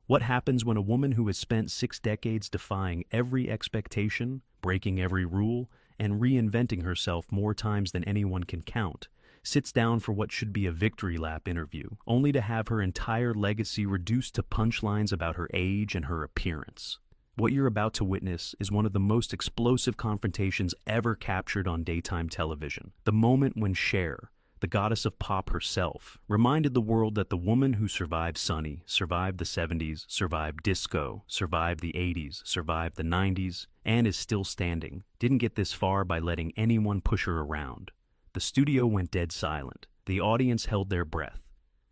What happens when a woman who has spent 6 decades defying every expectation, breaking every rule, and reinventing herself more times than anyone can count, sits down for what should be a victory lap interview, only to have her entire legacy reduced to punchlines about her age and her appearance? What you're about to witness is one of the most explosive confrontations ever captured on daytime television. The moment when Cher, the goddess of pop herself, reminded the world that the woman who survived Sunny, survived the 70s, survived disco, survived the 80s, survived the 90s, and is still standing, didn't get this far by letting anyone push her around. The studio went dead silent. The audience held their breath.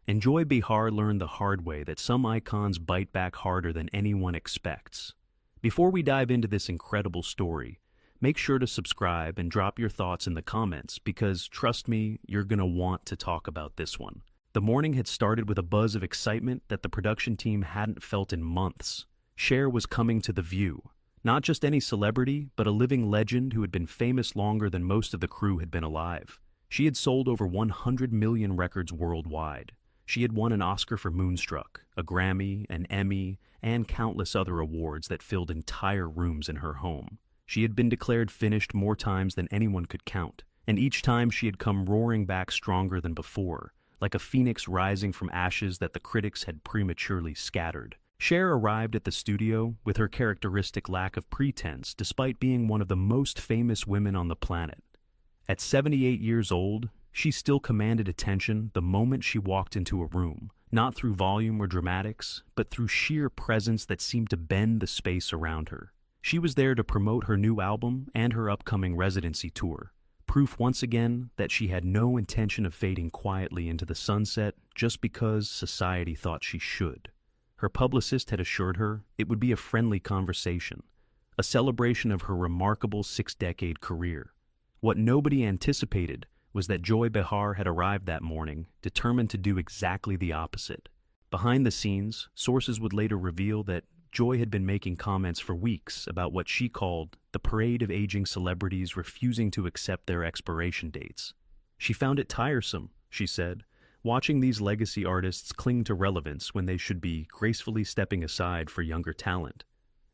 And Joy Behar learned the hard way that some icons bite back harder than anyone expects. Before we dive into this incredible story, make sure to subscribe and drop your thoughts in the comments because, trust me, you're gonna want to talk about this one. The morning had started with a buzz of excitement that the production team hadn't felt in months. Cher was coming to the View. Not just any celebrity, but a living legend who had been famous longer than most of the crew had been alive. She had sold over 100 million records worldwide. She had won an Oscar for Moonstruck, a Grammy, an Emmy, and countless other awards that filled entire rooms in her home. She had been declared finished more times than anyone could count, and each time she had come roaring back stronger than before, like a phoenix rising from ashes that the critics had prematurely scattered. Cher arrived at the studio with her characteristic lack of pretense despite being one of the most famous women on the planet. At 78 years old, she still commanded attention the moment she walked into a room, not through volume or dramatics, but through sheer presence that seemed to bend the space around her. She was there to promote her new album and her upcoming residency tour, proof once again that she had no intention of fading quietly into the sunset just because society thought she should. Her publicist had assured her it would be a friendly conversation, a celebration of her remarkable 6-decade career. What nobody anticipated was that Joy Behar had arrived that morning, determined to do exactly the opposite. Behind the scenes, sources would later reveal that Joy had been making comments for weeks about what she called the parade of aging celebrities refusing to accept their expiration dates. She found it tiresome, she said, watching these legacy artists cling to relevance when they should be gracefully stepping aside for younger talent.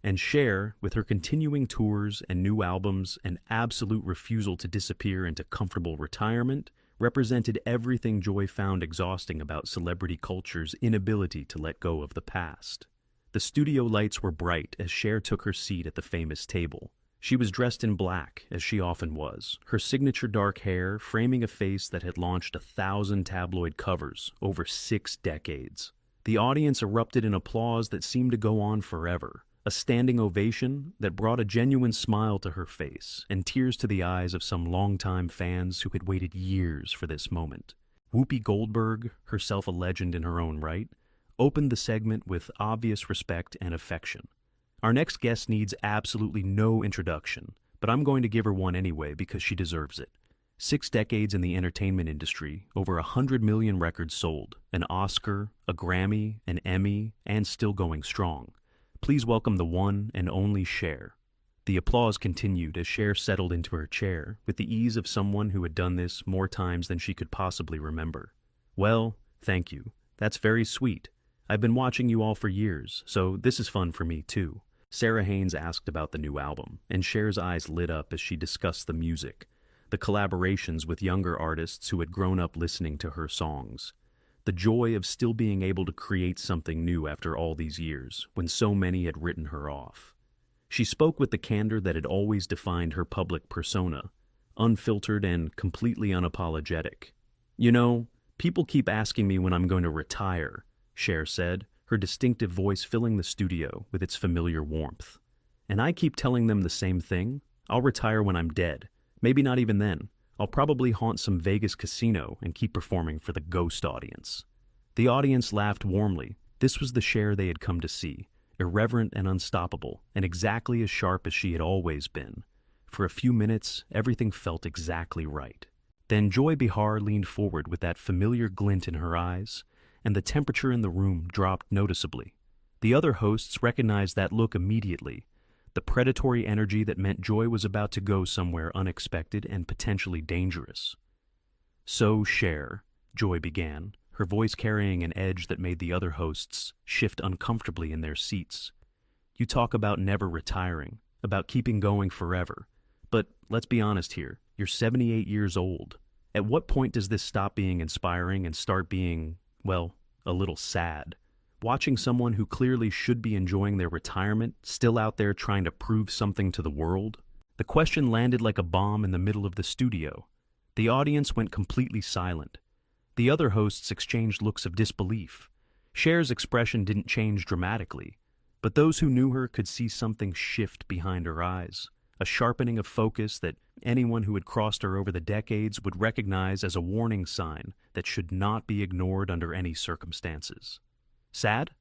And Cher, with her continuing tours and new albums and absolute refusal to disappear into comfortable retirement, represented everything Joy found exhausting about celebrity culture's inability to let go of the past. The studio lights were bright as Cher took her seat at the famous table. She was dressed in black, as she often was, her signature dark hair framing a face that had launched 1,000 tabloid covers over 6 decades. The audience erupted in applause that seemed to go on forever, a standing ovation that brought a genuine smile to her face and tears to the eyes of some longtime fans who had waited years for this moment. Whoopi Goldberg, herself a legend in her own right, opened the segment with obvious respect and affection. Our next guest needs absolutely no introduction, but I'm going to give her one anyway because she deserves it. 6 decades in the entertainment industry, over 100 million records sold, an Oscar, a Grammy, an Emmy, and still going strong. Please welcome the one and only Cher. The applause continued as Cher settled into her chair with the ease of someone who had done this more times than she could possibly remember. Well, thank you. That's very sweet. I've been watching you all for years, so this is fun for me too. Sarah Haynes asked about the new album, and Cher's eyes lit up as she discussed the music, the collaborations with younger artists who had grown up listening to her songs. The joy of still being able to create something new after all these years, when so many had written her off. She spoke with the candor that had always defined her public persona, unfiltered and completely unapologetic. You know, people keep asking me when I'm going to retire, Cher said, her distinctive voice filling the studio with its familiar warmth. And I keep telling them the same thing. I'll retire when I'm dead. Maybe not even then. I'll probably haunt some Vegas casino and keep performing for the ghost audience. The audience laughed warmly. This was the Cher they had come to see, irreverent and unstoppable, and exactly as sharp as she had always been. For a few minutes, everything felt exactly right. Then Joy Behar leaned forward with that familiar glint in her eyes, and the temperature in the room dropped noticeably. The other hosts recognized that look immediately, the predatory energy that meant Joy was about to go somewhere unexpected and potentially dangerous. So, Cher, Joy began, her voice carrying an edge that made the other hosts shift uncomfortably in their seats. You talk about never retiring, about keeping going forever. But let's be honest here, you're 78 years old. At what point does this stop being inspiring and start being, well, a little sad? Watching someone who clearly should be enjoying their retirement still out there trying to prove something to the world? The question landed like a bomb in the middle of the studio. The audience went completely silent. The other hosts exchanged looks of disbelief. Cher's expression didn't change dramatically, but those who knew her could see something shift behind her eyes, a sharpening of focus that anyone who had crossed her over the decades would recognize as a warning sign that should not be ignored under any circumstances. Sad?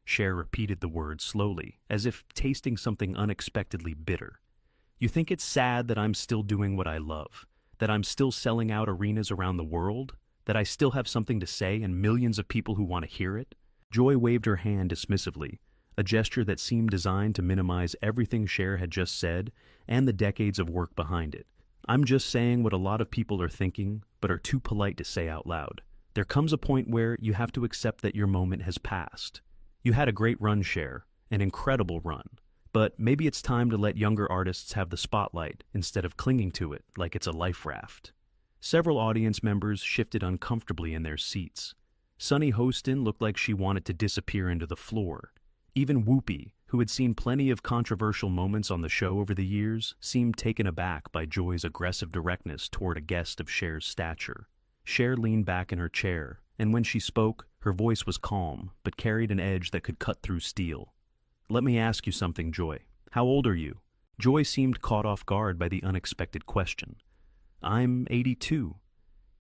Cher repeated the word slowly, as if tasting something unexpectedly bitter. You think it's sad that I'm still doing what I love, that I'm still selling out arenas around the world, that I still have something to say and millions of people who want to hear it? Joy waved her hand dismissively, a gesture that seemed designed to minimize everything Cher had just said and the decades of work behind it. I'm just saying what a lot of people are thinking, but are too polite to say out loud. There comes a point where you have to accept that your moment has passed. You had a great run, Cher, an incredible run. But maybe it's time to let younger artists have the spotlight instead of clinging to it like it's a life raft. Several audience members shifted uncomfortably in their seats. Sunny Hostin looked like she wanted to disappear into the floor. Even Whoopi, who had seen plenty of controversial moments on the show over the years, seemed taken aback by Joy's aggressive directness toward a guest of Cher's stature. Cher leaned back in her chair, and when she spoke, her voice was calm, but carried an edge that could cut through steel. Let me ask you something, Joy. How old are you? Joy seemed caught off guard by the unexpected question. I'm 82.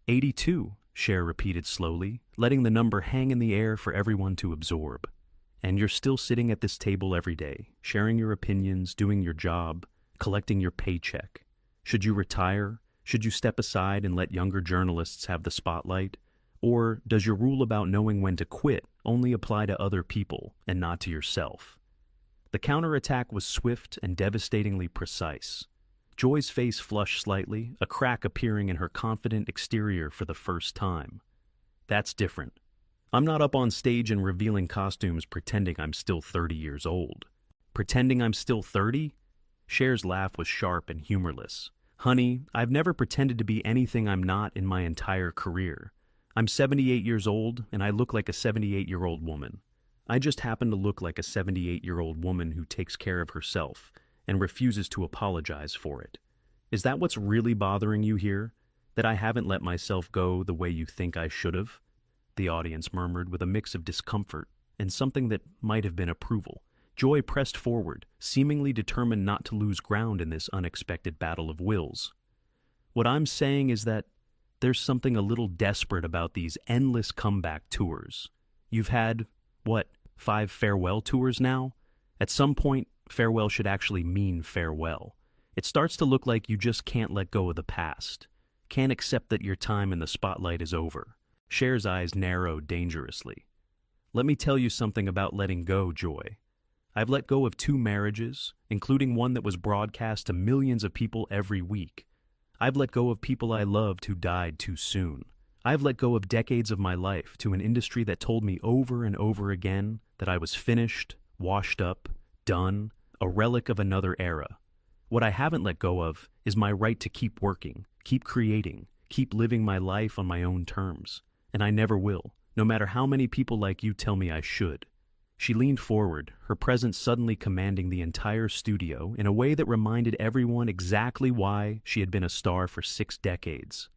82, Cher repeated slowly, letting the number hang in the air for everyone to absorb. And you're still sitting at this table every day, sharing your opinions, doing your job, collecting your paycheck. Should you retire? Should you step aside and let younger journalists have the spotlight? Or does your rule about knowing when to quit only apply to other people and not to yourself? The counterattack was swift and devastatingly precise. Joy's face flushed slightly, a crack appearing in her confident exterior for the first time. That's different. I'm not up on stage in revealing costumes pretending I'm still 30 years old. Pretending I'm still 30? Cher's laugh was sharp and humorless. Honey, I've never pretended to be anything I'm not in my entire career. I'm 78 years old, and I look like a 78-year-old woman. I just happen to look like a 78-year-old woman who takes care of herself and refuses to apologize for it. Is that what's really bothering you here? That I haven't let myself go the way you think I should have? The audience murmured with a mix of discomfort and something that might have been approval. Joy pressed forward, seemingly determined not to lose ground in this unexpected battle of wills. What I'm saying is that there's something a little desperate about these endless comeback tours. You've had, 5 farewell tours now? At some point, farewell should actually mean farewell. It starts to look like you just can't let go of the past, can't accept that your time in the spotlight is over. Cher's eyes narrowed dangerously. Let me tell you something about letting go, Joy. I've let go of 2 marriages, including one that was broadcast to millions of people every week. I've let go of people I loved who died too soon. I've let go of decades of my life to an industry that told me over and over again that I was finished, washed up, done, a relic of another era. What I haven't let go of is my right to keep working, keep creating, keep living my life on my own terms. And I never will, no matter how many people like you tell me I should. She leaned forward, her presence suddenly commanding the entire studio in a way that reminded everyone exactly why she had been a star for 6 decades.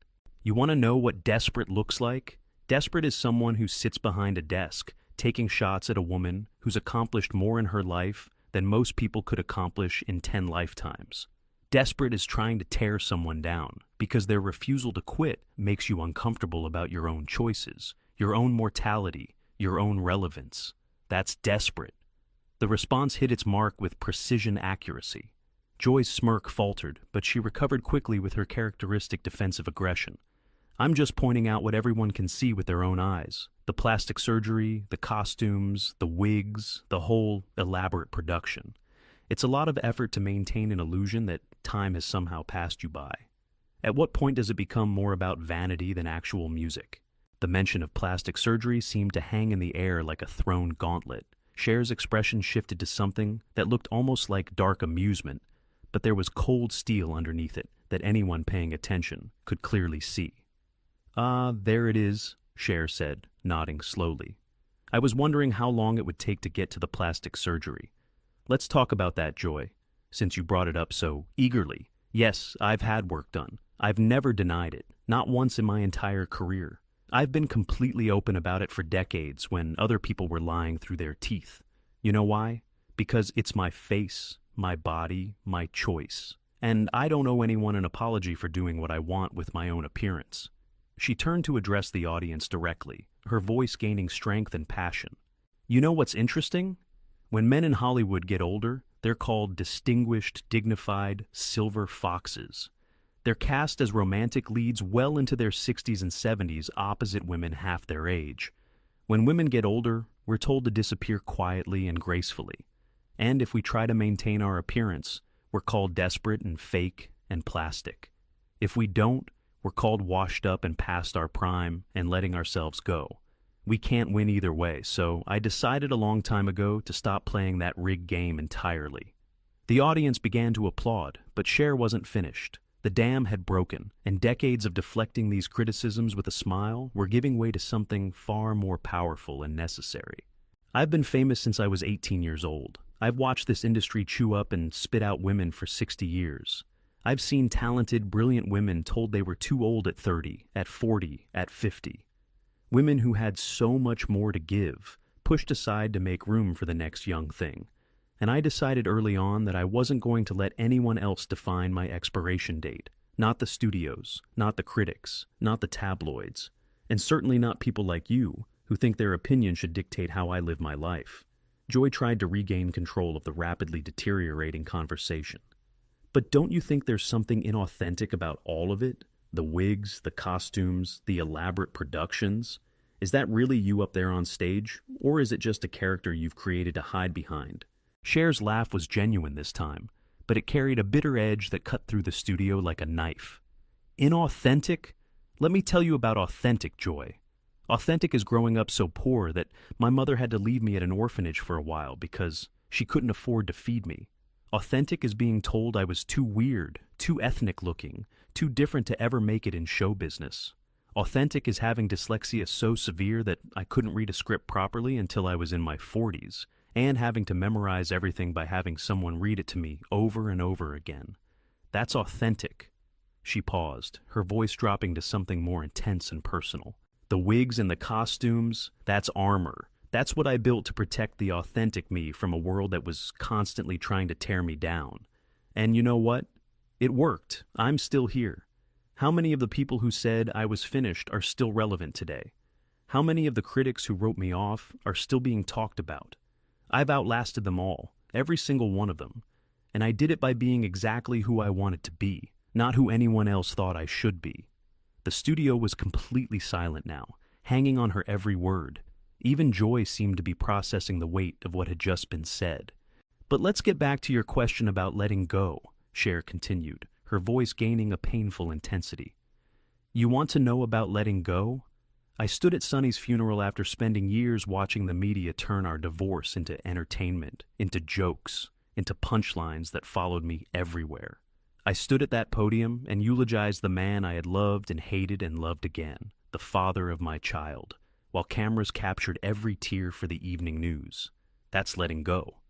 You want to know what desperate looks like? Desperate is someone who sits behind a desk, taking shots at a woman who's accomplished more in her life than most people could accomplish in 10 lifetimes. Desperate is trying to tear someone down because their refusal to quit makes you uncomfortable about your own choices, your own mortality, your own relevance. That's desperate. The response hit its mark with precision accuracy. Joy's smirk faltered, but she recovered quickly with her characteristic defensive aggression. I'm just pointing out what everyone can see with their own eyes. The plastic surgery, the costumes, the wigs, the whole elaborate production. It's a lot of effort to maintain an illusion that time has somehow passed you by. At what point does it become more about vanity than actual music? The mention of plastic surgery seemed to hang in the air like a thrown gauntlet. Cher's expression shifted to something that looked almost like dark amusement, but there was cold steel underneath it that anyone paying attention could clearly see. "Ah, there it is," Cher said, nodding slowly. "I was wondering how long it would take to get to the plastic surgery. Let's talk about that, Joy, since you brought it up so eagerly. Yes, I've had work done. I've never denied it, not once in my entire career. I've been completely open about it for decades when other people were lying through their teeth. You know why? Because it's my face, my body, my choice. And I don't owe anyone an apology for doing what I want with my own appearance." She turned to address the audience directly, her voice gaining strength and passion. "You know what's interesting? When men in Hollywood get older, they're called distinguished, dignified, silver foxes. They're cast as romantic leads well into their 60s and 70s opposite women half their age. When women get older, we're told to disappear quietly and gracefully. And if we try to maintain our appearance, we're called desperate and fake and plastic. If we don't, we're called washed up and past our prime and letting ourselves go. We can't win either way, so I decided a long time ago to stop playing that rigged game entirely." The audience began to applaud, but Cher wasn't finished. The dam had broken, and decades of deflecting these criticisms with a smile were giving way to something far more powerful and necessary. "I've been famous since I was 18 years old. I've watched this industry chew up and spit out women for 60 years. I've seen talented, brilliant women told they were too old at 30, at 40, at 50. Women who had so much more to give, pushed aside to make room for the next young thing. And I decided early on that I wasn't going to let anyone else define my expiration date. Not the studios, not the critics, not the tabloids, and certainly not people like you, who think their opinion should dictate how I live my life." Joy tried to regain control of the rapidly deteriorating conversation. "But don't you think there's something inauthentic about all of it? The wigs, the costumes, the elaborate productions? Is that really you up there on stage, or is it just a character you've created to hide behind?" Cher's laugh was genuine this time, but it carried a bitter edge that cut through the studio like a knife. "Inauthentic? Let me tell you about authentic, Joy. Authentic is growing up so poor that my mother had to leave me at an orphanage for a while because she couldn't afford to feed me. Authentic is being told I was too weird, too ethnic looking, too different to ever make it in show business. Authentic is having dyslexia so severe that I couldn't read a script properly until I was in my 40s, and having to memorize everything by having someone read it to me over and over again. That's authentic." She paused, her voice dropping to something more intense and personal. "The wigs and the costumes, that's armor. That's what I built to protect the authentic me from a world that was constantly trying to tear me down. And you know what? It worked. I'm still here. How many of the people who said I was finished are still relevant today? How many of the critics who wrote me off are still being talked about? I've outlasted them all, every single one of them. And I did it by being exactly who I wanted to be, not who anyone else thought I should be." The studio was completely silent now, hanging on her every word. Even Joy seemed to be processing the weight of what had just been said. "But let's get back to your question about letting go," Cher continued, her voice gaining a painful intensity. "You want to know about letting go? I stood at Sonny's funeral after spending years watching the media turn our divorce into entertainment, into jokes, into punchlines that followed me everywhere. I stood at that podium and eulogized the man I had loved and hated and loved again, the father of my child, while cameras captured every tear for the evening news. That's letting go."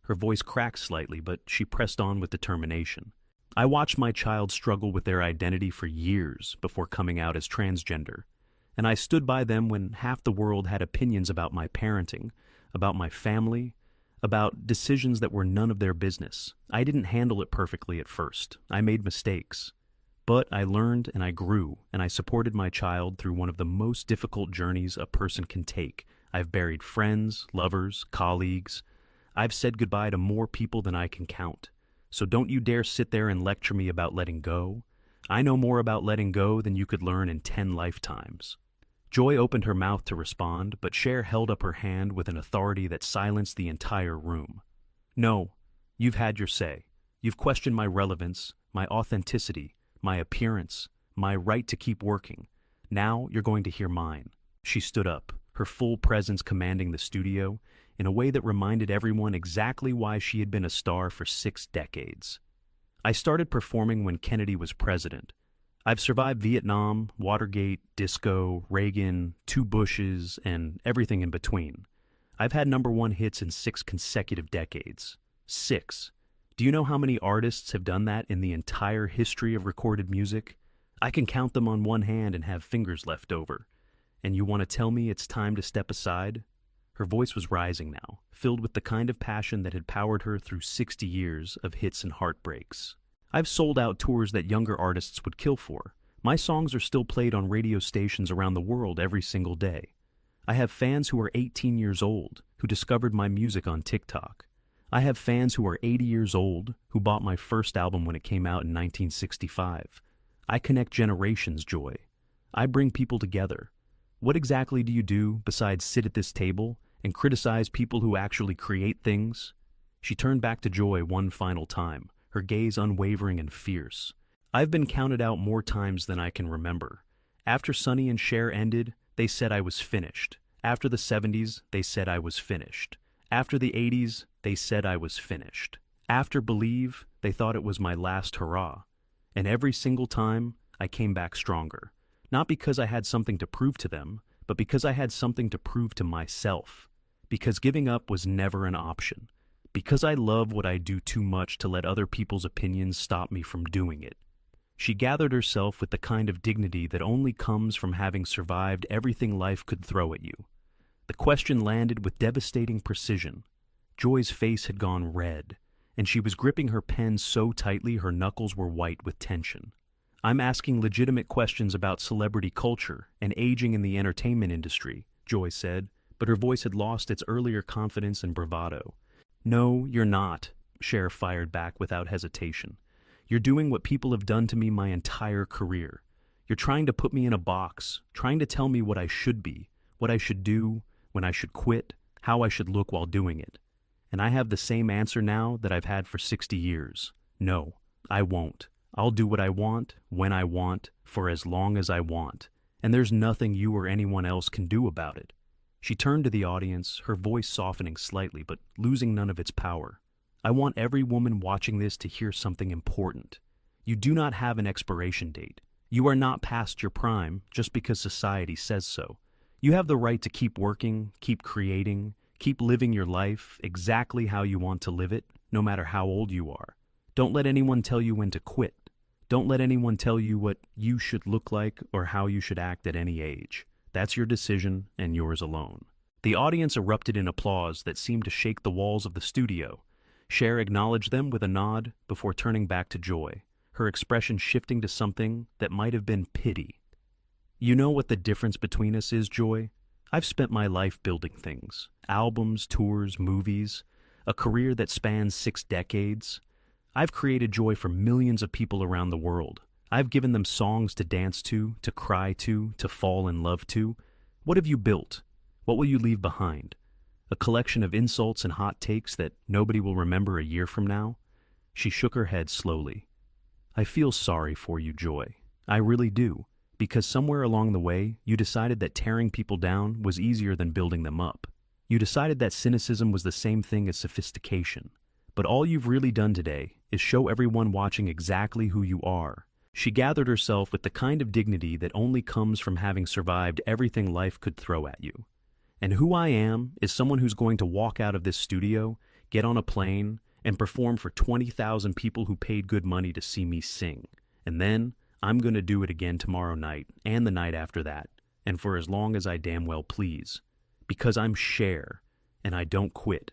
Her voice cracked slightly, but she pressed on with determination. "I watched my child struggle with their identity for years before coming out as transgender. And I stood by them when half the world had opinions about my parenting, about my family, about decisions that were none of their business. I didn't handle it perfectly at first. I made mistakes. But I learned and I grew, and I supported my child through one of the most difficult journeys a person can take. I've buried friends, lovers, colleagues. I've said goodbye to more people than I can count. So don't you dare sit there and lecture me about letting go. I know more about letting go than you could learn in 10 lifetimes." Joy opened her mouth to respond, but Cher held up her hand with an authority that silenced the entire room. "No, you've had your say. You've questioned my relevance, my authenticity, my appearance, my right to keep working. Now you're going to hear mine. She stood up, her full presence commanding the studio in a way that reminded everyone exactly why she had been a star for 6 decades. I started performing when Kennedy was president. I've survived Vietnam, Watergate, disco, Reagan, 2 Bushes, and everything in between. I've had #1 hits in 6 consecutive decades. 6. Do you know how many artists have done that in the entire history of recorded music? I can count them on one hand and have fingers left over. And you want to tell me it's time to step aside? Her voice was rising now, filled with the kind of passion that had powered her through 60 years of hits and heartbreaks. I've sold out tours that younger artists would kill for. My songs are still played on radio stations around the world every single day. I have fans who are 18 years old who discovered my music on TikTok. I have fans who are 80 years old who bought my first album when it came out in 1965. I connect generations, Joy. I bring people together. What exactly do you do besides sit at this table and criticize people who actually create things? She turned back to Joy one final time, her gaze unwavering and fierce. I've been counted out more times than I can remember. After Sonny and Cher ended, they said I was finished. After the 70s, they said I was finished. After the 80s, they said I was finished. After Believe, they thought it was my last hurrah. And every single time, I came back stronger. Not because I had something to prove to them, but because I had something to prove to myself. Because giving up was never an option. Because I love what I do too much to let other people's opinions stop me from doing it. She gathered herself with the kind of dignity that only comes from having survived everything life could throw at you. The question landed with devastating precision. Joy's face had gone red, and she was gripping her pen so tightly her knuckles were white with tension. I'm asking legitimate questions about celebrity culture and aging in the entertainment industry, Joy said, but her voice had lost its earlier confidence and bravado. No, you're not, Cher fired back without hesitation. You're doing what people have done to me my entire career. You're trying to put me in a box, trying to tell me what I should be, what I should do, when I should quit, how I should look while doing it. And I have the same answer now that I've had for 60 years. No, I won't. I'll do what I want, when I want, for as long as I want. And there's nothing you or anyone else can do about it. She turned to the audience, her voice softening slightly but losing none of its power. I want every woman watching this to hear something important. You do not have an expiration date. You are not past your prime just because society says so. You have the right to keep working, keep creating, keep living your life exactly how you want to live it, no matter how old you are. Don't let anyone tell you when to quit. Don't let anyone tell you what you should look like or how you should act at any age. That's your decision and yours alone. The audience erupted in applause that seemed to shake the walls of the studio. Cher acknowledged them with a nod before turning back to Joy, her expression shifting to something that might have been pity. You know what the difference between us is, Joy? I've spent my life building things. Albums, tours, movies. A career that spans 6 decades. I've created joy for millions of people around the world. I've given them songs to dance to cry to fall in love to. What have you built? What will you leave behind? A collection of insults and hot takes that nobody will remember a year from now? She shook her head slowly. I feel sorry for you, Joy. I really do. Because somewhere along the way, you decided that tearing people down was easier than building them up. You decided that cynicism was the same thing as sophistication. But all you've really done today is show everyone watching exactly who you are. She gathered herself with the kind of dignity that only comes from having survived everything life could throw at you. And who I am is someone who's going to walk out of this studio, get on a plane, and perform for 20,000 people who paid good money to see me sing. And then I'm going to do it again tomorrow night and the night after that, and for as long as I damn well please. Because I'm Cher, and I don't quit.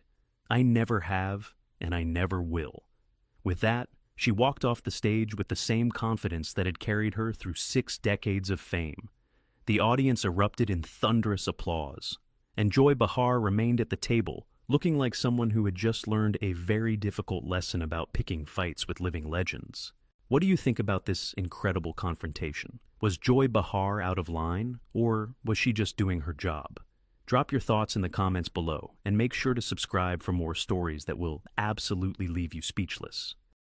I never have, and I never will. With that, she walked off the stage with the same confidence that had carried her through 6 decades of fame. The audience erupted in thunderous applause, and Joy Behar remained at the table, looking like someone who had just learned a very difficult lesson about picking fights with living legends. What do you think about this incredible confrontation? Was Joy Behar out of line, or was she just doing her job? Drop your thoughts in the comments below, and make sure to subscribe for more stories that will absolutely leave you speechless.